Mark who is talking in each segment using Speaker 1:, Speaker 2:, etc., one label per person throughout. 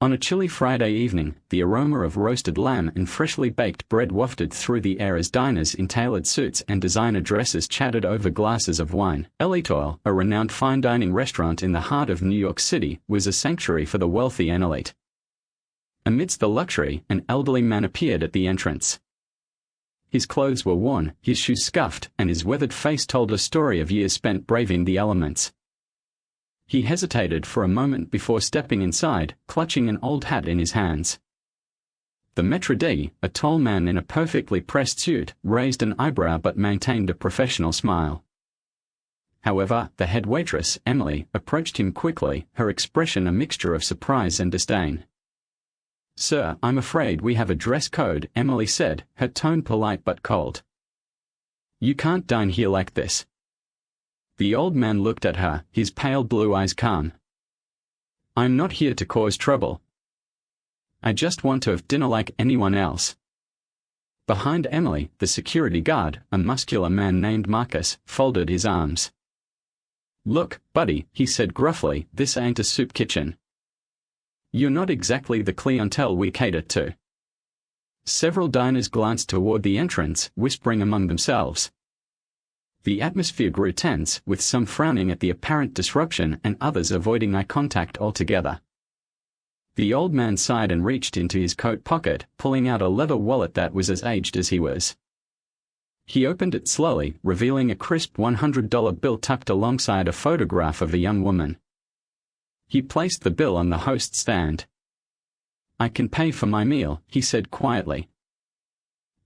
Speaker 1: On a chilly Friday evening, the aroma of roasted lamb and freshly baked bread wafted through the air as diners in tailored suits and designer dresses chatted over glasses of wine. Elitoil, a renowned fine dining restaurant in the heart of New York City, was a sanctuary for the wealthy and elite. Amidst the luxury, an elderly man appeared at the entrance. His clothes were worn, his shoes scuffed, and his weathered face told a story of years spent braving the elements. He hesitated for a moment before stepping inside, clutching an old hat in his hands. The maître d', a tall man in a perfectly pressed suit, raised an eyebrow but maintained a professional smile. However, the head waitress, Emily, approached him quickly, her expression a mixture of surprise and disdain. "Sir, I'm afraid we have a dress code," Emily said, her tone polite but cold. "You can't dine here like this." The old man looked at her, his pale blue eyes calm. "I'm not here to cause trouble. I just want to have dinner like anyone else." Behind Emily, the security guard, a muscular man named Marcus, folded his arms. "Look, buddy," he said gruffly, "this ain't a soup kitchen. You're not exactly the clientele we cater to." Several diners glanced toward the entrance, whispering among themselves. The atmosphere grew tense, with some frowning at the apparent disruption and others avoiding eye contact altogether. The old man sighed and reached into his coat pocket, pulling out a leather wallet that was as aged as he was. He opened it slowly, revealing a crisp $100 bill tucked alongside a photograph of a young woman. He placed the bill on the host's stand. "I can pay for my meal," he said quietly.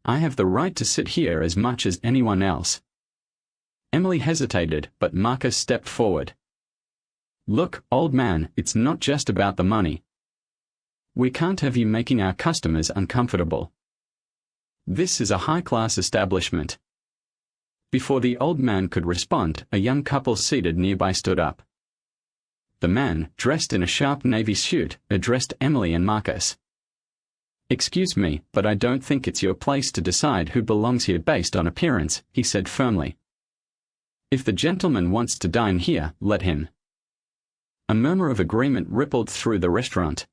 Speaker 1: "I have the right to sit here as much as anyone else." Emily hesitated, but Marcus stepped forward. "Look, old man, it's not just about the money. We can't have you making our customers uncomfortable. This is a high-class establishment." Before the old man could respond, a young couple seated nearby stood up. The man, dressed in a sharp navy suit, addressed Emily and Marcus. "Excuse me, but I don't think it's your place to decide who belongs here based on appearance," he said firmly. "If the gentleman wants to dine here, let him." A murmur of agreement rippled through the restaurant.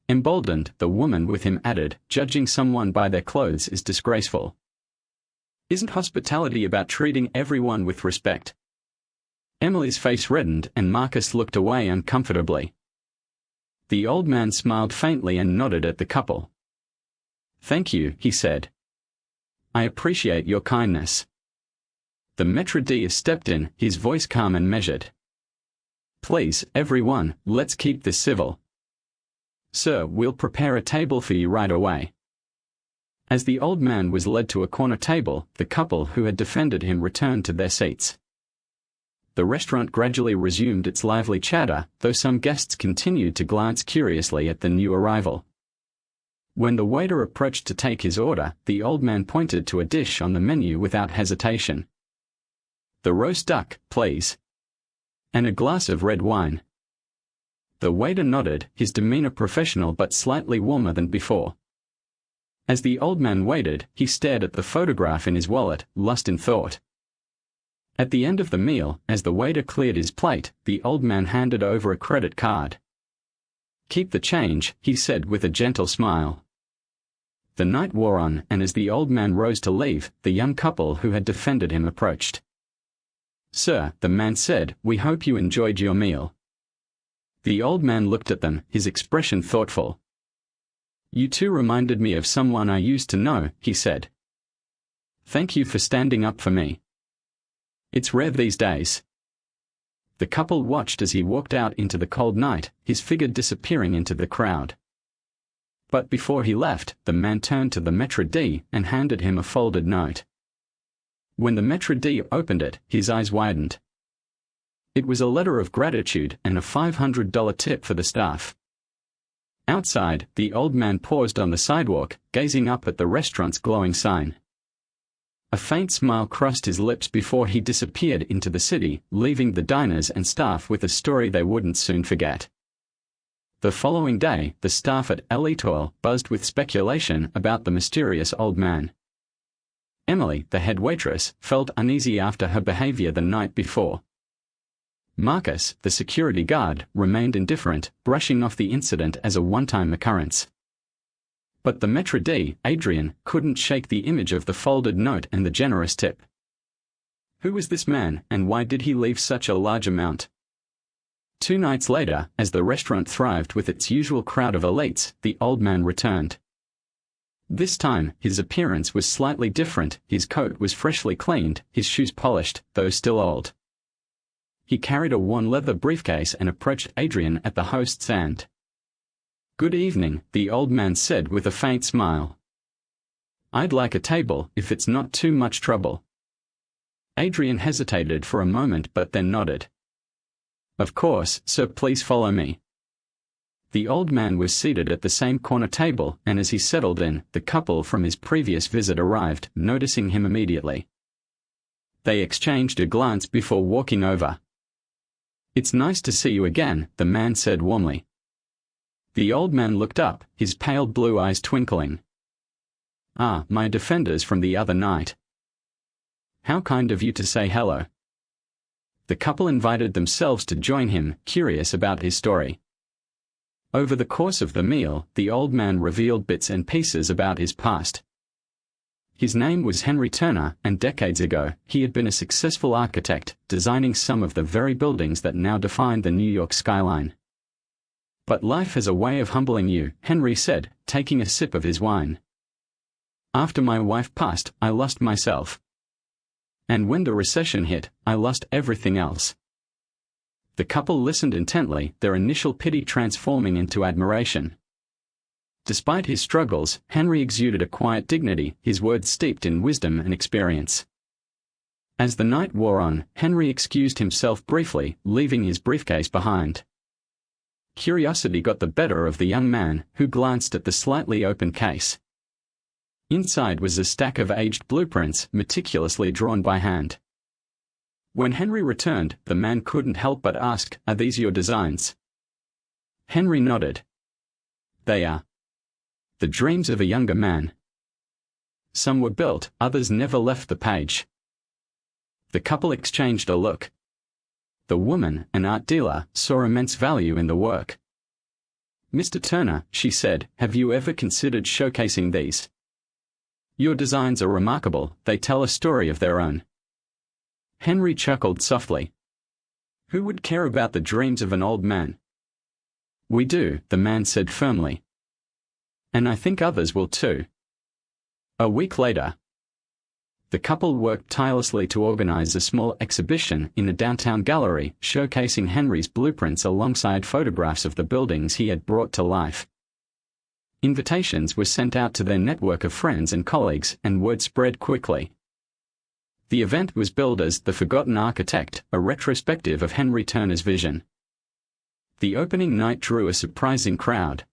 Speaker 1: Emboldened, the woman with him added, "Judging someone by their clothes is disgraceful. Isn't hospitality about treating everyone with respect?" Emily's face reddened and Marcus looked away uncomfortably. The old man smiled faintly and nodded at the couple. "Thank you," he said. "I appreciate your kindness." The maître d' stepped in, his voice calm and measured. "Please, everyone, let's keep this civil. Sir, we'll prepare a table for you right away." As the old man was led to a corner table, the couple who had defended him returned to their seats. The restaurant gradually resumed its lively chatter, though some guests continued to glance curiously at the new arrival. When the waiter approached to take his order, the old man pointed to a dish on the menu without hesitation. "The roast duck, please. And a glass of red wine." The waiter nodded, his demeanor professional but slightly warmer than before. As the old man waited, he stared at the photograph in his wallet, lost in thought. At the end of the meal, as the waiter cleared his plate, the old man handed over a credit card. "Keep the change," he said with a gentle smile. The night wore on, and as the old man rose to leave, the young couple who had defended him approached. "Sir," the man said, "we hope you enjoyed your meal." The old man looked at them, his expression thoughtful. "You two reminded me of someone I used to know," he said. "Thank you for standing up for me. It's rare these days." The couple watched as he walked out into the cold night, his figure disappearing into the crowd. But before he left, the man turned to the maître d' and handed him a folded note. When the maître d' opened it, his eyes widened. It was a letter of gratitude and a $500 tip for the staff. Outside, the old man paused on the sidewalk, gazing up at the restaurant's glowing sign. A faint smile crossed his lips before he disappeared into the city, leaving the diners and staff with a story they wouldn't soon forget. The following day, the staff at Elitoil buzzed with speculation about the mysterious old man. Emily, the head waitress, felt uneasy after her behavior the night before. Marcus, the security guard, remained indifferent, brushing off the incident as a one-time occurrence. But the maître d', Adrian, couldn't shake the image of the folded note and the generous tip. Who was this man, and why did he leave such a large amount? 2 nights later, as the restaurant thrived with its usual crowd of elites, the old man returned. This time, his appearance was slightly different. His coat was freshly cleaned, his shoes polished, though still old. He carried a worn leather briefcase and approached Adrian at the host's end. "Good evening," the old man said with a faint smile. "I'd like a table, if it's not too much trouble." Adrian hesitated for a moment but then nodded. "Of course, sir, please follow me." The old man was seated at the same corner table, and as he settled in, the couple from his previous visit arrived, noticing him immediately. They exchanged a glance before walking over. "It's nice to see you again," the man said warmly. The old man looked up, his pale blue eyes twinkling. "Ah, my defenders from the other night. How kind of you to say hello." The couple invited themselves to join him, curious about his story. Over the course of the meal, the old man revealed bits and pieces about his past. His name was Henry Turner, and decades ago, he had been a successful architect, designing some of the very buildings that now define the New York skyline. "But life has a way of humbling you," Henry said, taking a sip of his wine. "After my wife passed, I lost myself. And when the recession hit, I lost everything else." The couple listened intently, their initial pity transforming into admiration. Despite his struggles, Henry exuded a quiet dignity, his words steeped in wisdom and experience. As the night wore on, Henry excused himself briefly, leaving his briefcase behind. Curiosity got the better of the young man, who glanced at the slightly open case. Inside was a stack of aged blueprints, meticulously drawn by hand. When Henry returned, the man couldn't help but ask, "Are these your designs?" Henry nodded. "They are. The dreams of a younger man. Some were built, others never left the page." The couple exchanged a look. The woman, an art dealer, saw immense value in the work. "Mr. Turner," she said, "have you ever considered showcasing these? Your designs are remarkable, they tell a story of their own." Henry chuckled softly. "Who would care about the dreams of an old man?" "We do," the man said firmly. "And I think others will too." A week later, the couple worked tirelessly to organize a small exhibition in the downtown gallery, showcasing Henry's blueprints alongside photographs of the buildings he had brought to life. Invitations were sent out to their network of friends and colleagues, and word spread quickly. The event was billed as The Forgotten Architect, a retrospective of Henry Turner's vision. The opening night drew a surprising crowd.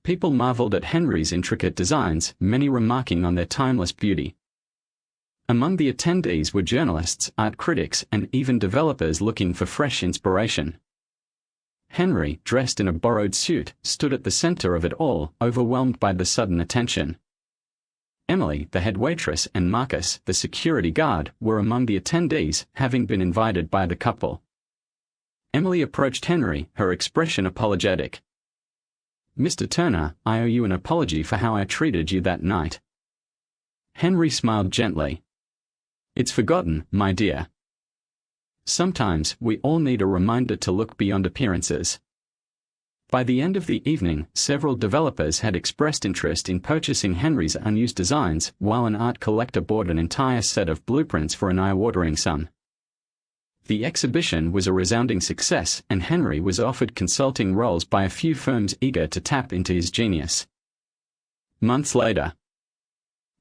Speaker 1: People marveled at Henry's intricate designs, many remarking on their timeless beauty. Among the attendees were journalists, art critics, and even developers looking for fresh inspiration. Henry, dressed in a borrowed suit, stood at the center of it all, overwhelmed by the sudden attention. Emily, the head waitress, and Marcus, the security guard, were among the attendees, having been invited by the couple. Emily approached Henry, her expression apologetic. "Mr. Turner, I owe you an apology for how I treated you that night." Henry smiled gently. "It's forgotten, my dear. Sometimes, we all need a reminder to look beyond appearances." By the end of the evening, several developers had expressed interest in purchasing Henry's unused designs, while an art collector bought an entire set of blueprints for an eye-watering sum. The exhibition was a resounding success, and Henry was offered consulting roles by a few firms eager to tap into his genius. Months later,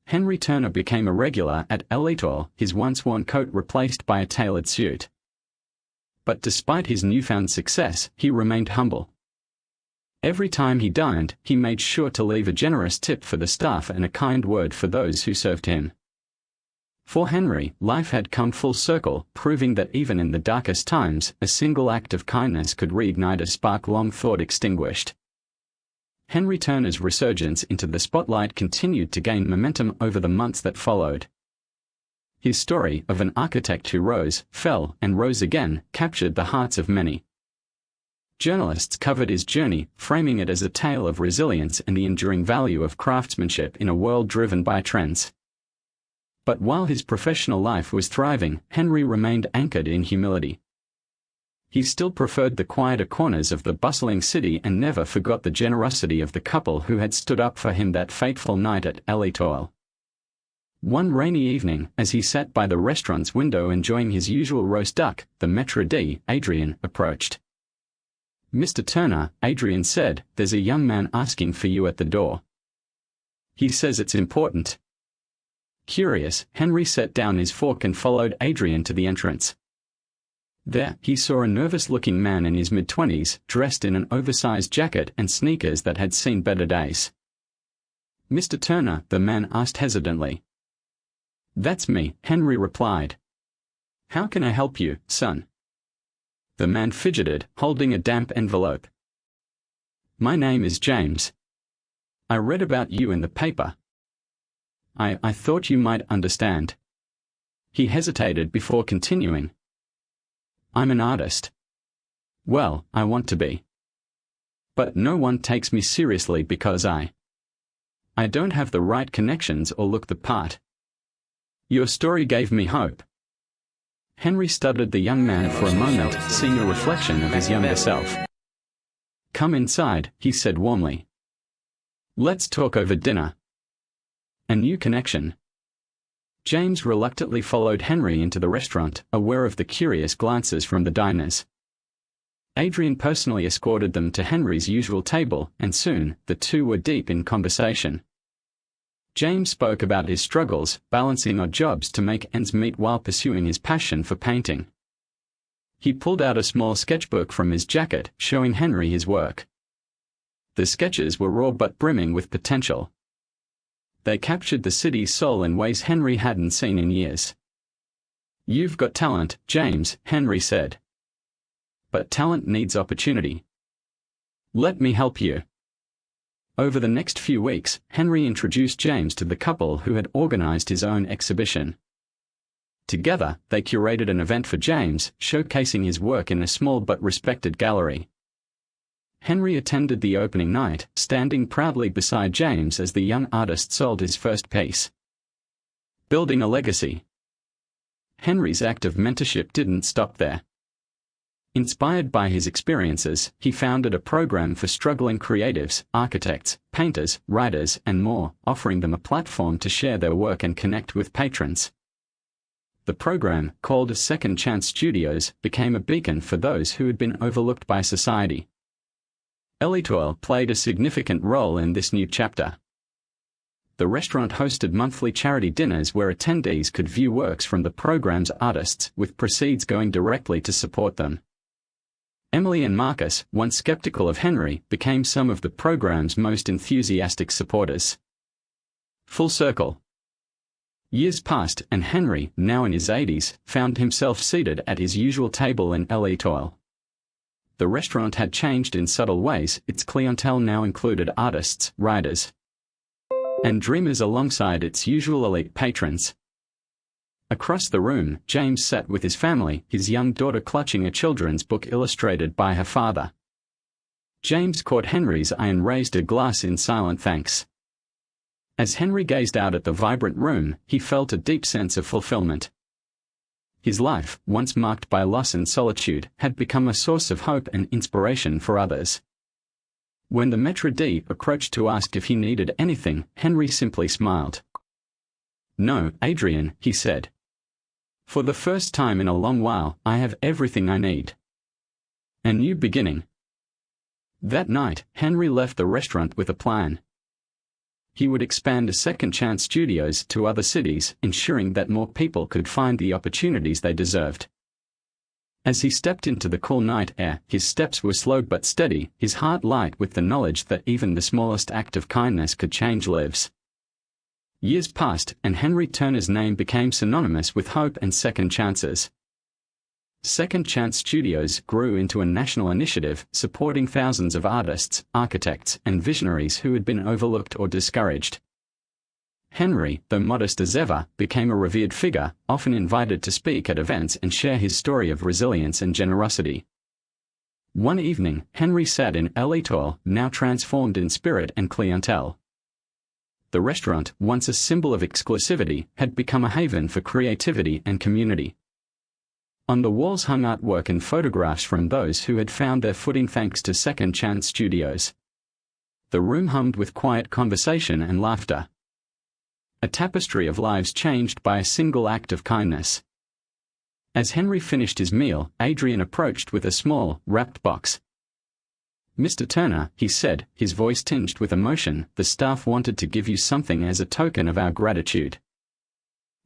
Speaker 1: Henry Turner became a regular at Elitoil, his once-worn coat replaced by a tailored suit. But despite his newfound success, he remained humble. Every time he dined, he made sure to leave a generous tip for the staff and a kind word for those who served him. For Henry, life had come full circle, proving that even in the darkest times, a single act of kindness could reignite a spark long thought extinguished. Henry Turner's resurgence into the spotlight continued to gain momentum over the months that followed. His story of an architect who rose, fell, and rose again captured the hearts of many. Journalists covered his journey, framing it as a tale of resilience and the enduring value of craftsmanship in a world driven by trends. But while his professional life was thriving, Henry remained anchored in humility. He still preferred the quieter corners of the bustling city and never forgot the generosity of the couple who had stood up for him that fateful night at Etoile. One rainy evening, as he sat by the restaurant's window enjoying his usual roast duck, the maître d', Adrian, approached. "Mr. Turner," Adrian said, "there's a young man asking for you at the door. He says it's important." Curious, Henry set down his fork and followed Adrian to the entrance. There, he saw a nervous-looking man in his mid-20s, dressed in an oversized jacket and sneakers that had seen better days. "Mr. Turner," the man asked hesitantly. "That's me," Henry replied. "How can I help you, son?" The man fidgeted, holding a damp envelope. "My name is James. I read about you in the paper. I thought you might understand." He hesitated before continuing. "I'm an artist. Well, I want to be. But no one takes me seriously because I don't have the right connections or look the part. Your story gave me hope." Henry studied the young man for a moment, seeing a reflection of his younger self. "Come inside," he said warmly. "Let's talk over dinner. A new connection." James reluctantly followed Henry into the restaurant, aware of the curious glances from the diners. Adrian personally escorted them to Henry's usual table, and soon, the two were deep in conversation. James spoke about his struggles, balancing odd jobs to make ends meet while pursuing his passion for painting. He pulled out a small sketchbook from his jacket, showing Henry his work. The sketches were raw but brimming with potential. They captured the city's soul in ways Henry hadn't seen in years. "You've got talent, James," Henry said. "But talent needs opportunity. Let me help you." Over the next few weeks, Henry introduced James to the couple who had organized his own exhibition. Together, they curated an event for James, showcasing his work in a small but respected gallery. Henry attended the opening night, standing proudly beside James as the young artist sold his first piece. Building a legacy. Henry's act of mentorship didn't stop there. Inspired by his experiences, he founded a program for struggling creatives, architects, painters, writers, and more, offering them a platform to share their work and connect with patrons. The program, called Second Chance Studios, became a beacon for those who had been overlooked by society. Etoile played a significant role in this new chapter. The restaurant hosted monthly charity dinners where attendees could view works from the program's artists, with proceeds going directly to support them. Emily and Marcus, once skeptical of Henry, became some of the program's most enthusiastic supporters. Full circle. Years passed, and Henry, now in his 80s, found himself seated at his usual table in Etoile. The restaurant had changed in subtle ways. Its clientele now included artists, writers, and dreamers alongside its usual elite patrons. Across the room, James sat with his family, his young daughter clutching a children's book illustrated by her father. James caught Henry's eye and raised a glass in silent thanks. As Henry gazed out at the vibrant room, he felt a deep sense of fulfillment. His life, once marked by loss and solitude, had become a source of hope and inspiration for others. When the maître d' approached to ask if he needed anything, Henry simply smiled. "No, Adrian," he said. "For the first time in a long while, I have everything I need. A new beginning." That night, Henry left the restaurant with a plan. He would expand Second Chance Studios to other cities, ensuring that more people could find the opportunities they deserved. As he stepped into the cool night air, his steps were slow but steady, his heart light with the knowledge that even the smallest act of kindness could change lives. Years passed, and Henry Turner's name became synonymous with hope and second chances. Second Chance Studios grew into a national initiative, supporting thousands of artists, architects, and visionaries who had been overlooked or discouraged. Henry, though modest as ever, became a revered figure, often invited to speak at events and share his story of resilience and generosity. One evening, Henry sat in L'Etoile, now transformed in spirit and clientele. The restaurant, once a symbol of exclusivity, had become a haven for creativity and community. On the walls hung artwork and photographs from those who had found their footing thanks to Second Chance Studios. The room hummed with quiet conversation and laughter. A tapestry of lives changed by a single act of kindness. As Henry finished his meal, Adrian approached with a small, wrapped box. "Mr. Turner," he said, his voice tinged with emotion, "the staff wanted to give you something as a token of our gratitude."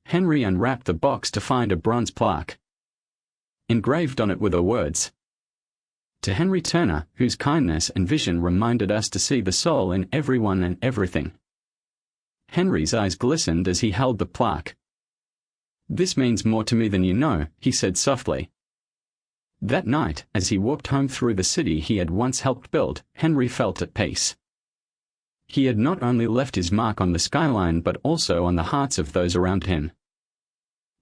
Speaker 1: Henry unwrapped the box to find a bronze plaque. Engraved on it were the words, "To Henry Turner, whose kindness and vision reminded us to see the soul in everyone and everything." Henry's eyes glistened as he held the plaque. "This means more to me than you know," he said softly. That night, as he walked home through the city he had once helped build, Henry felt at peace. He had not only left his mark on the skyline but also on the hearts of those around him.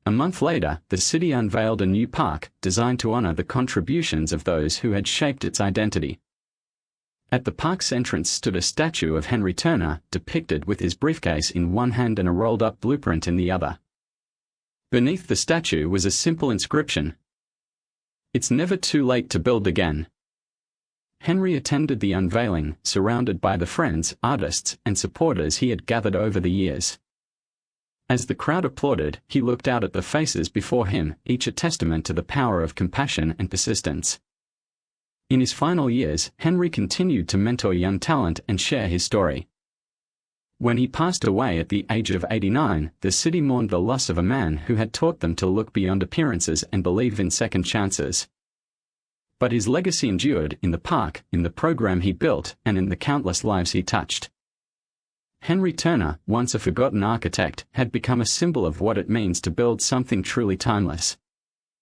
Speaker 1: A month later, the city unveiled a new park, designed to honor the contributions of those who had shaped its identity. At the park's entrance stood a statue of Henry Turner, depicted with his briefcase in one hand and a rolled-up blueprint in the other. Beneath the statue was a simple inscription: "It's never too late to build again." Henry attended the unveiling, surrounded by the friends, artists, and supporters he had gathered over the years. As the crowd applauded, he looked out at the faces before him, each a testament to the power of compassion and persistence. In his final years, Henry continued to mentor young talent and share his story. When he passed away at the age of 89, the city mourned the loss of a man who had taught them to look beyond appearances and believe in second chances. But his legacy endured in the park, in the program he built, and in the countless lives he touched. Henry Turner, once a forgotten architect, had become a symbol of what it means to build something truly timeless.